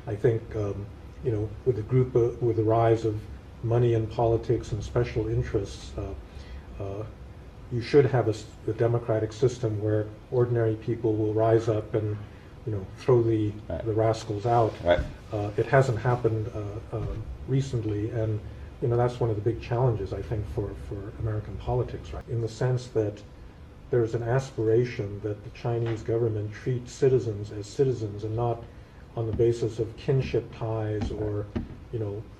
I think with the rise of money in politics and special interests, you should have a democratic system where ordinary people will rise up and throw the rascals out. Right. It hasn't happened recently, and that's one of the big challenges, I think, for American politics, right? In the sense that there's an aspiration that the Chinese government treats citizens as citizens and not on the basis of kinship ties or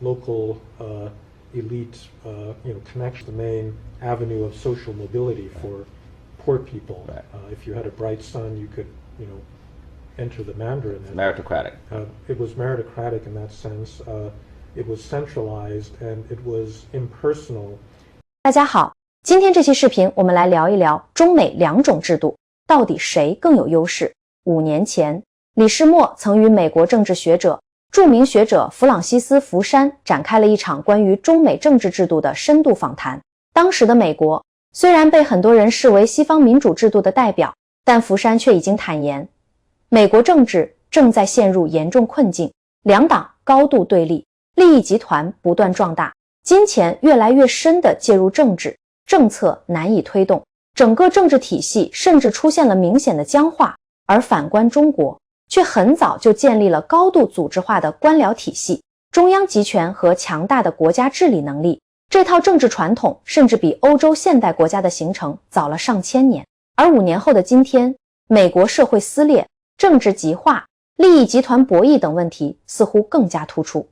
local elite connection. The main avenue of social mobility for poor people. Right. If you had a bright son, you could enter the Mandarin. Meritocratic. It was meritocratic in that sense. It was centralized and it was impersonal. 大家好，今天这期视频我们来聊一聊中美两种制度，到底谁更有优势？5年前，李世默曾与美国政治学者、著名学者弗朗西斯·福山展开了一场关于中美政治制度的深度访谈。当时的美国虽然被很多人视为西方民主制度的代表，但福山却已经坦言，美国政治正在陷入严重困境，两党高度对立，利益集团不断壮大，金钱越来越深地介入政治，政策难以推动，整个政治体系甚至出现了明显的僵化，而反观中国，却很早就建立了高度组织化的官僚体系，中央集权和强大的国家治理能力，这套政治传统甚至比欧洲现代国家的形成早了上千年。而5年后的今天，美国社会撕裂，政治极化，利益集团博弈等问题似乎更加突出。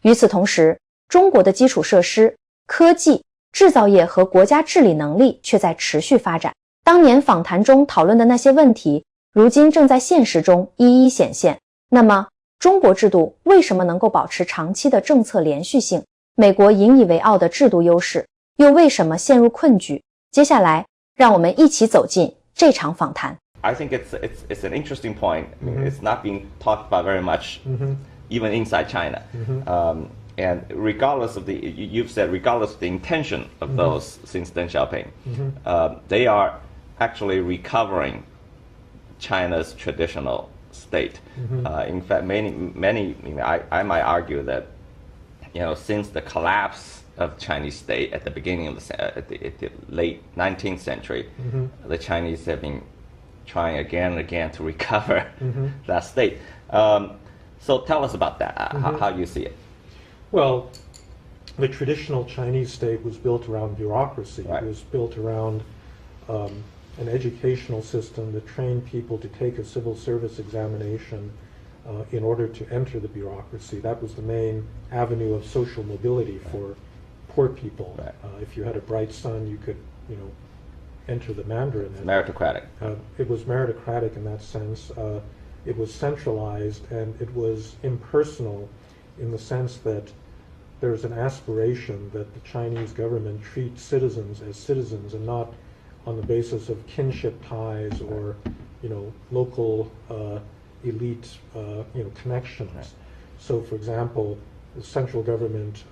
与此同时，中国的基础设施、科技、制造业和国家治理能力却在持续发展。当年访谈中讨论的那些问题，如今正在现实中一一显现。那么，中国制度为什么能够保持长期的政策连续性？美国引以为傲的制度优势，又为什么陷入困局？接下来，让我们一起走进这场访谈。I think it's an interesting point. I mean, it's not being talked about very much, even inside China. And regardless of you've said regardless of the intention of those since Deng Xiaoping, they are actually recovering China's traditional state. In fact, many, I might argue that, since the collapse of Chinese state at the beginning of at the late 19th century, the Chinese have been trying again and again to recover that state. So tell us about that, how you see it. Well, the traditional Chinese state was built around bureaucracy. Right. It was built around an educational system that trained people to take a civil service examination in order to enter the bureaucracy. That was the main avenue of social mobility for poor people. Right. If you had a bright son, you could, enter the Mandarin. Meritocratic. It was meritocratic in that sense. It was centralized and it was impersonal in the sense that there's an aspiration that the Chinese government treats citizens as citizens and not on the basis of kinship ties or, local elite, connections. Right. So, for example, the central government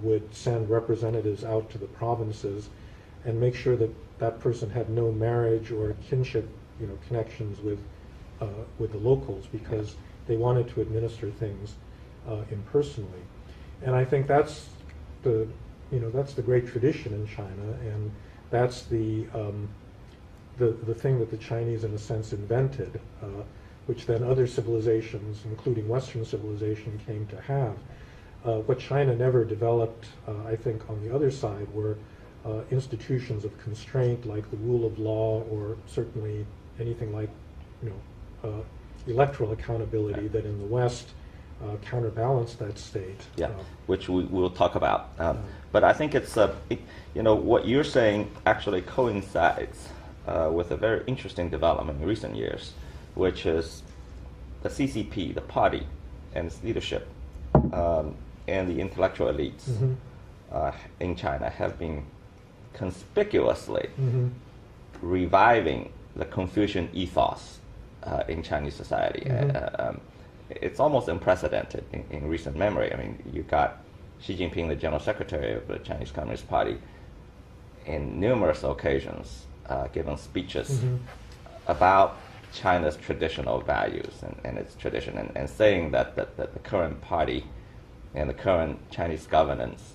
would send representatives out to the provinces and make sure that that person had no marriage or kinship, connections with the locals because they wanted to administer things impersonally. And I think that's the great tradition in China, and that's the thing that the Chinese, in a sense, invented, which then other civilizations, including Western civilization, came to have. What China never developed, I think, on the other side were institutions of constraint like the rule of law, or certainly anything like, electoral accountability that in the West counterbalance that state. Yeah, which we will talk about. But I think it's, what you're saying actually coincides with a very interesting development in recent years, which is the CCP, the party, and its leadership, and the intellectual elites in China have been conspicuously reviving the Confucian ethos in Chinese society. It's almost unprecedented in recent memory. I mean, you got Xi Jinping, the General Secretary of the Chinese Communist Party, in numerous occasions giving speeches about China's traditional values and its tradition, and saying that the current party and the current Chinese governance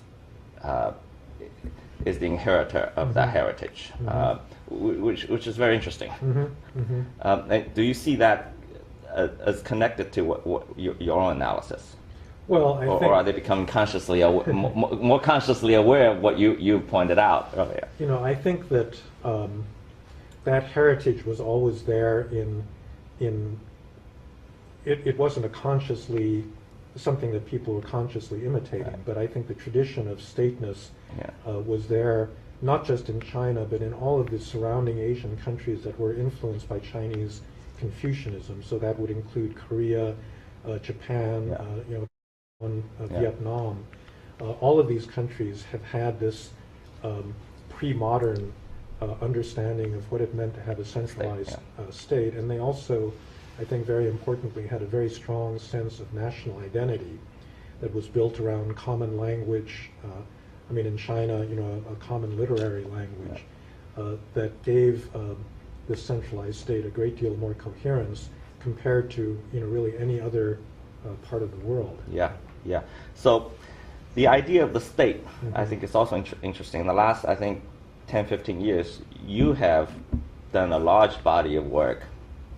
is the inheritor of that heritage, which is very interesting. And do you see that as connected to what your own analysis? Well, I think, or are they becoming consciously more consciously aware of what you pointed out earlier? You know, I think that that heritage was always there it wasn't something that people were consciously imitating, right. But I think the tradition of stateness was there, not just in China, but in all of the surrounding Asian countries that were influenced by Chinese Confucianism. So that would include Korea, Japan, Vietnam. All of these countries have had this pre-modern understanding of what it meant to have a centralized state, and they also, I think very importantly, had a very strong sense of national identity that was built around common language. I mean, in China, a common literary language that gave this centralized state a great deal more coherence compared to, really any other part of the world. Yeah. So the idea of the state, I think, is also interesting. In the last, I think, 10, 15 years, you have done a large body of work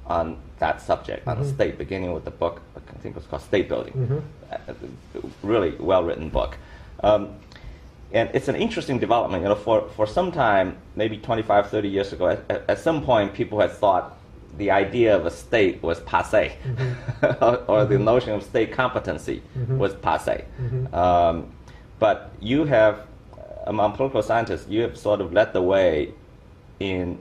on that subject, on the state, beginning with the book, I think it was called State Building. Really well-written book. And it's an interesting development. For some time, maybe 25, 30 years ago, at some point, people had thought the idea of a state was passé, or the notion of state competency was passé. But you have, among political scientists, you have sort of led the way in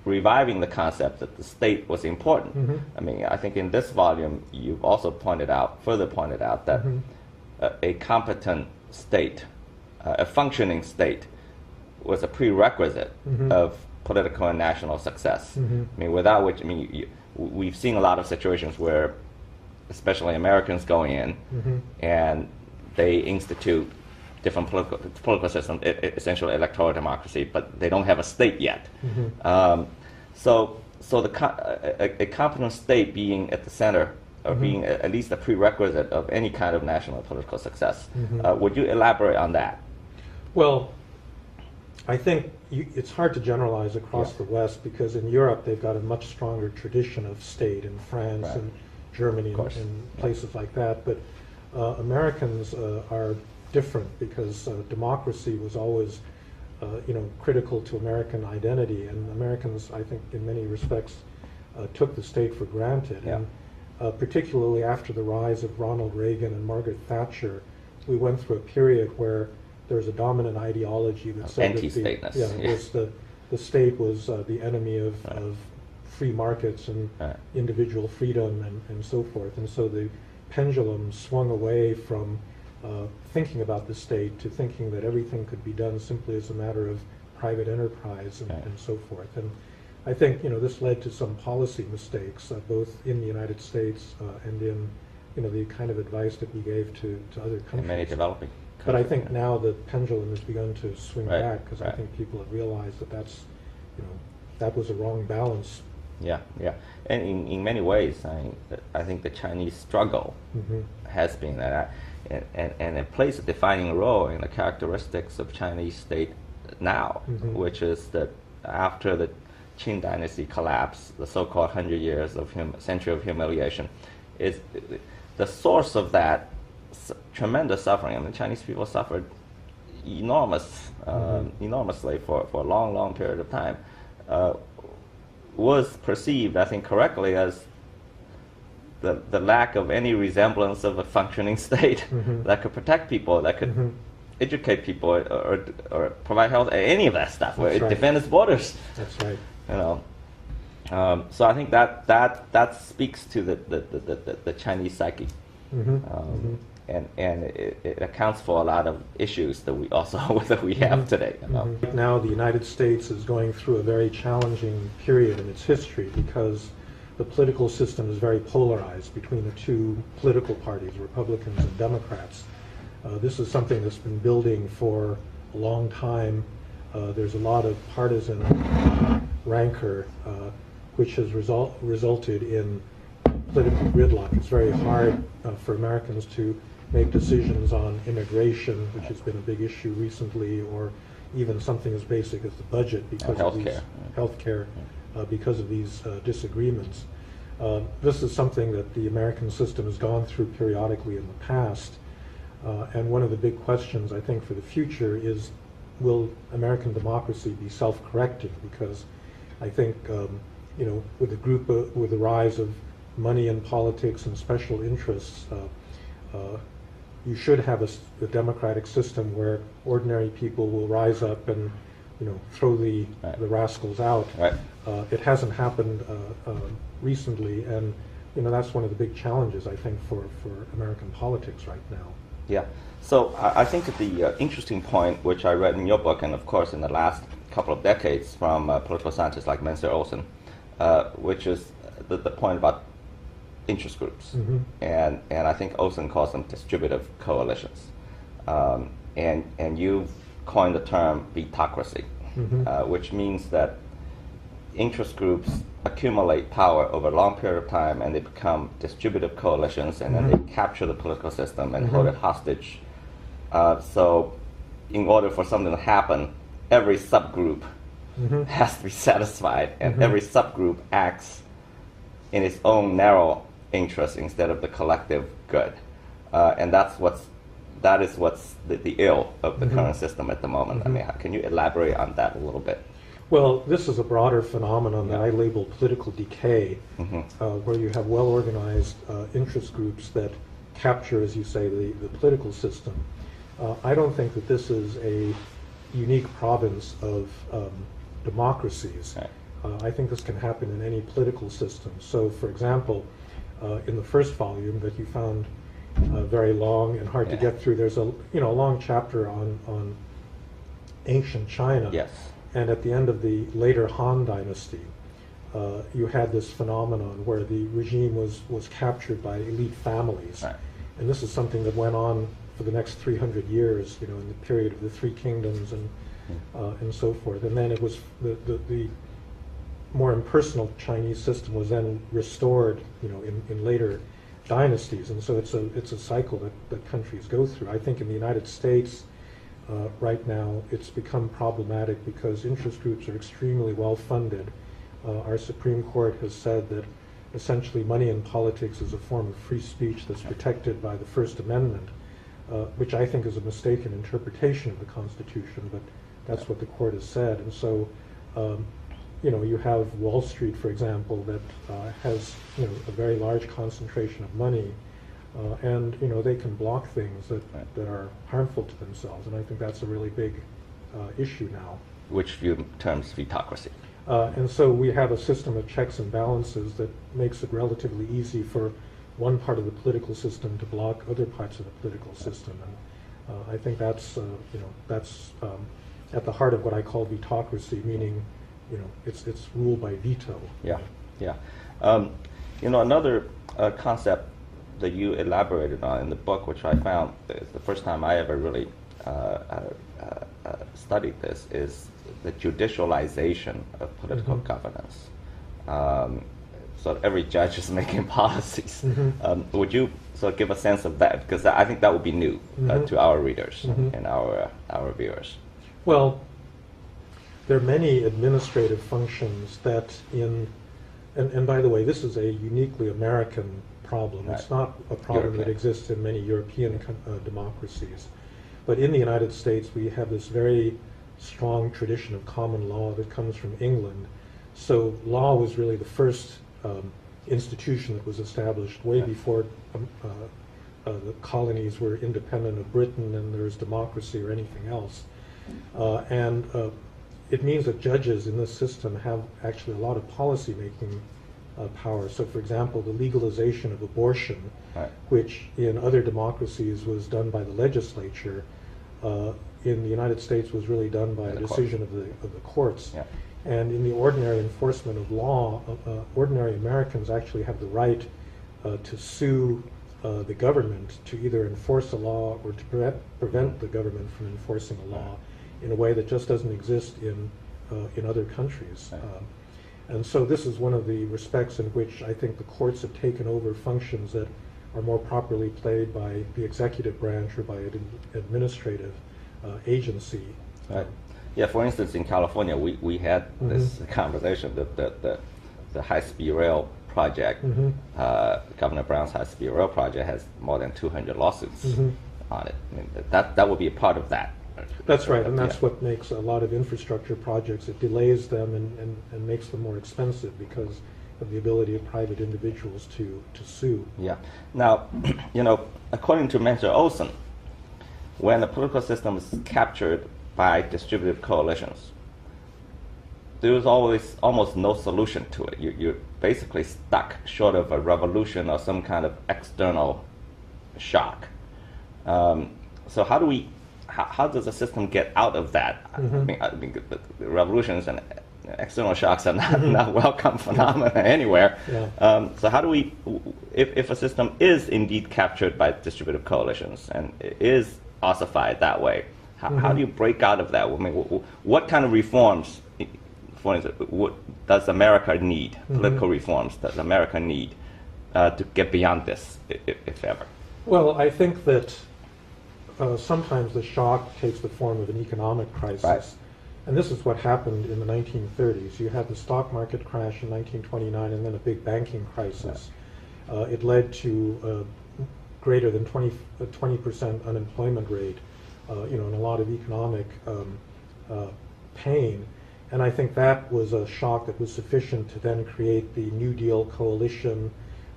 reviving the concept that the state was important. I mean, I think in this volume, you've also further pointed out that a competent state, a functioning state, was a prerequisite of political and national success. I mean, without which, we've seen a lot of situations where, especially Americans go in and they institute different political systems, essentially electoral democracy, but they don't have a state yet. So a competent state being at the center, or being at least a prerequisite of any kind of national political success. Would you elaborate on that? Well, I think it's hard to generalize across the West, because in Europe they've got a much stronger tradition of state, in France and Germany and places like that. But Americans are different, because democracy was always critical to American identity, and Americans, I think, in many respects took the state for granted. And particularly after the rise of Ronald Reagan and Margaret Thatcher, we went through a period where there was a dominant ideology that said that the state was the enemy of free markets and individual freedom and so forth. And so the pendulum swung away from thinking about the state to thinking that everything could be done simply as a matter of private enterprise and so forth. And I think this led to some policy mistakes, both in the United States and in the kind of advice that we gave to other countries. In many developing countries. But I think now the pendulum has begun to swing back, because I think people have realized that that was a wrong balance. Yeah. And in many ways, I think the Chinese struggle has been that, and it plays a defining role in the characteristics of Chinese state now, which is that after the Qing dynasty collapse, the so-called 100 years of century of humiliation, is the source of that tremendous suffering. I mean, Chinese people suffered enormously for a long period of time. Was perceived, I think, correctly as the lack of any resemblance of a functioning state that could protect people, that could educate people, or provide health, any of that stuff, where it defend its borders. That's right. So I think that speaks to the Chinese psyche, and it accounts for a lot of issues that we have today. Right now, the United States is going through a very challenging period in its history, because the political system is very polarized between the two political parties, Republicans and Democrats. This is something that's been building for a long time. There's a lot of partisan rancor which has resulted in political gridlock. It's very hard for Americans to make decisions on immigration, which has been a big issue recently, or even something as basic as the budget because of these healthcare, because of these disagreements. This is something that the American system has gone through periodically in the past, and one of the big questions I think for the future is, will American democracy be self-correcting? Because I think with the rise of money in politics and special interests, you should have a democratic system where ordinary people will rise up and throw the rascals out. Right. It hasn't happened recently, and that's one of the big challenges I think for American politics right now. Yeah. So I think the interesting point, which I read in your book, and of course in the last couple of decades from political scientists like Menser Olson, which is the point about interest groups, and I think Olson calls them distributive coalitions, and you've coined the term vetocracy, which means that interest groups accumulate power over a long period of time, and they become distributive coalitions, and then they capture the political system and hold it hostage. So in order for something to happen, every subgroup has to be satisfied, and every subgroup acts in its own narrow interest instead of the collective good. And that is what's the ill of the current system at the moment. I mean, can you elaborate on that a little bit? Well, this is a broader phenomenon that I label political decay, where you have well-organized interest groups that capture, as you say, the political system. I don't think that this is a unique province of democracies. Right. I think this can happen in any political system. So, for example, in the first volume that you found very long and hard to get through, there's a long chapter on ancient China. Yes. And at the end of the later Han Dynasty, you had this phenomenon where the regime was captured by elite families. Right. And this is something that went on for the next 300 years, in the period of the Three Kingdoms and so forth. And then it was the more impersonal Chinese system was then restored, in later dynasties. And so it's a cycle that countries go through. I think in the United States, right now, it's become problematic because interest groups are extremely well funded. Our Supreme Court has said that essentially money in politics is a form of free speech that's protected by the First Amendment, which I think is a mistaken interpretation of the Constitution, but that's what the court has said. And so, you have Wall Street, for example, that has a very large concentration of money. And they can block things that are harmful to themselves, and I think that's a really big issue now. Which view terms vetocracy. And so we have a system of checks and balances that makes it relatively easy for one part of the political system to block other parts of the political system, and I think that's at the heart of what I call vetocracy, meaning it's ruled by veto. Yeah. Another concept that you elaborated on in the book, which I found is the first time I ever really studied this, is the judicialization of political governance. So every judge is making policies. Would you sort of give a sense of that? Because I think that would be new to our readers and our viewers. Well, there are many administrative functions that and by the way, this is a uniquely American problem. Right. It's not a problem that exists in many European democracies. But in the United States, we have this very strong tradition of common law that comes from England. So law was really the first institution that was established way before the colonies were independent of Britain and there was democracy or anything else. And it means that judges in this system have actually a lot of policy-making power. So, for example, the legalization of abortion, which in other democracies was done by the legislature, in the United States was really done by a decision of the courts. Yeah. And in the ordinary enforcement of law, ordinary Americans actually have the right to sue the government to either enforce a law or to prevent the government from enforcing a law in a way that just doesn't exist in other countries. And so this is one of the respects in which I think the courts have taken over functions that are more properly played by the executive branch or by an administrative agency. Right. Yeah, for instance, in California, we had this conversation that the high-speed rail project, Governor Brown's high-speed rail project has more than 200 lawsuits on it. I mean, that would be a part of that. That's right, and that's what makes a lot of infrastructure projects. It delays them and makes them more expensive because of the ability of private individuals to sue. Yeah. Now, according to Mr. Olson, when the political system is captured by distributive coalitions, there is always almost no solution to it. You're basically stuck short of a revolution or some kind of external shock. So how does the system get out of that? I mean the revolutions and external shocks are not welcome phenomena anywhere. Yeah. So how do we, if a system is indeed captured by distributive coalitions and is ossified that way, how do you break out of that? I mean, what kind of reforms, for instance, what does America need, political reforms does America need to get beyond this, if ever? Well, I think that sometimes the shock takes the form of an economic crisis. Right. And this is what happened in the 1930s. You had the stock market crash in 1929 and then a big banking crisis. Right. It led to greater than 20% unemployment rate, and a lot of economic pain. And I think that was a shock that was sufficient to then create the New Deal coalition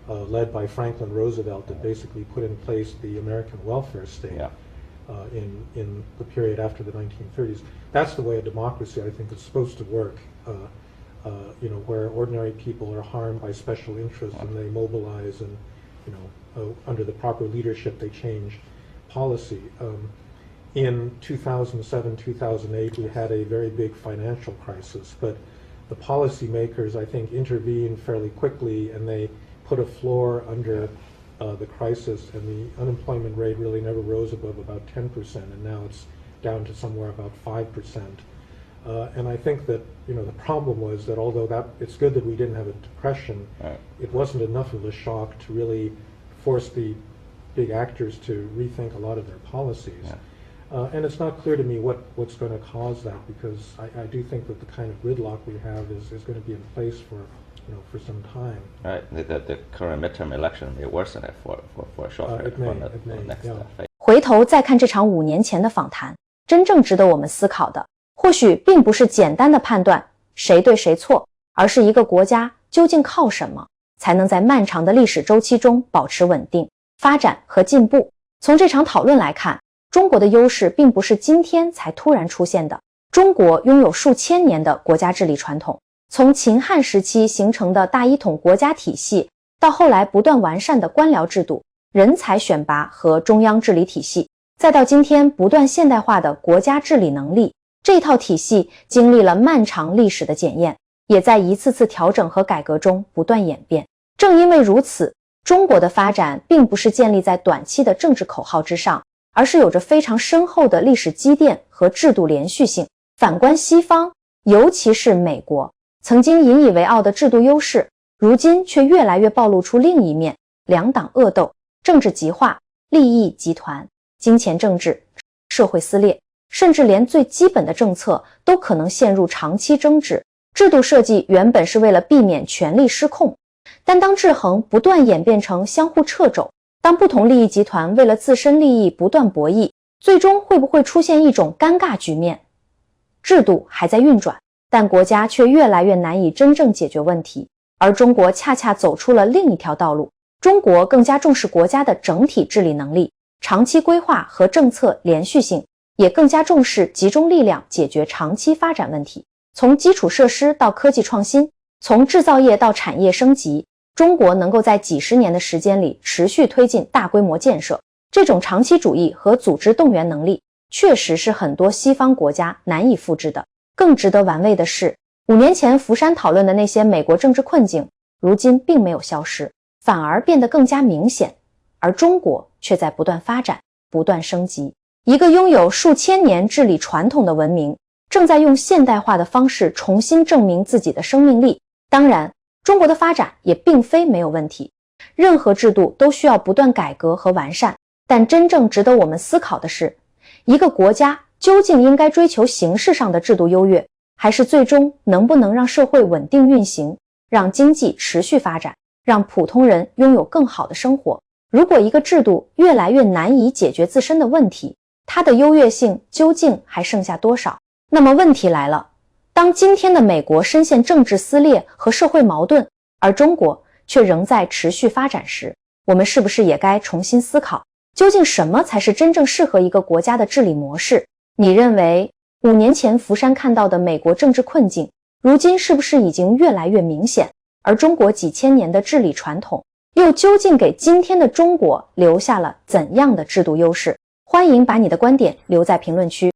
led by Franklin Roosevelt that basically put in place the American welfare state. Yeah. In the period after the 1930s. That's the way a democracy, I think, is supposed to work, where ordinary people are harmed by special interests and they mobilize and, under the proper leadership, they change policy. In 2007, 2008, we had a very big financial crisis, but the policymakers, I think, intervened fairly quickly and they put a floor under the crisis, and the unemployment rate really never rose above about 10%, and now it's down to somewhere about 5%. And I think that the problem was that although it's good that we didn't have a depression, it wasn't enough of a shock to really force the big actors to rethink a lot of their policies. And it's not clear to me what's going to cause that, because I do think that the kind of gridlock we have is going to be in place for some time. Right. The current midterm election may worsen it for a short period. It may. Phase. 回头再看这场5年前的访谈，真正值得我们思考的，或许并不是简单的判断谁对谁错，而是一个国家究竟靠什么才能在漫长的历史周期中保持稳定、发展和进步。从这场讨论来看，中国的优势并不是今天才突然出现的。中国拥有数千年的国家治理传统，从秦汉时期形成的大一统国家体系，到后来不断完善的官僚制度、人才选拔和中央治理体系，再到今天不断现代化的国家治理能力，这套体系经历了漫长历史的检验，也在一次次调整和改革中不断演变。正因为如此，中国的发展并不是建立在短期的政治口号之上，而是有着非常深厚的历史积淀和制度连续性。反观西方，尤其是美国，曾经引以为傲的制度优势，如今却越来越暴露出另一面：两党恶斗、政治极化、利益集团、金钱政治、社会撕裂，甚至连最基本的政策都可能陷入长期争执。制度设计原本是为了避免权力失控，但当制衡不断演变成相互掣肘，当不同利益集团为了自身利益不断博弈，最终会不会出现一种尴尬局面？制度还在运转，但国家却越来越难以真正解决问题，而中国恰恰走出了另一条道路。中国更加重视国家的整体治理能力、长期规划和政策连续性，也更加重视集中力量解决长期发展问题。从基础设施到科技创新，从制造业到产业升级，中国能够在几十年的时间里持续推进大规模建设，这种长期主义和组织动员能力确实是很多西方国家难以复制的。更值得玩味的是，5年前福山讨论的那些美国政治困境，如今并没有消失，反而变得更加明显，而中国却在不断发展、不断升级。一个拥有数千年治理传统的文明，正在用现代化的方式重新证明自己的生命力，当然，中国的发展也并非没有问题，任何制度都需要不断改革和完善，但真正值得我们思考的是，一个国家究竟应该追求形式上的制度优越，还是最终能不能让社会稳定运行，让经济持续发展，让普通人拥有更好的生活。如果一个制度越来越难以解决自身的问题，它的优越性究竟还剩下多少？那么问题来了，当今天的美国深陷政治撕裂和社会矛盾，而中国却仍在持续发展时，我们是不是也该重新思考，究竟什么才是真正适合一个国家的治理模式？你认为5年前福山看到的美国政治困境，如今是不是已经越来越明显？而中国几千年的治理传统，又究竟给今天的中国留下了怎样的制度优势？欢迎把你的观点留在评论区。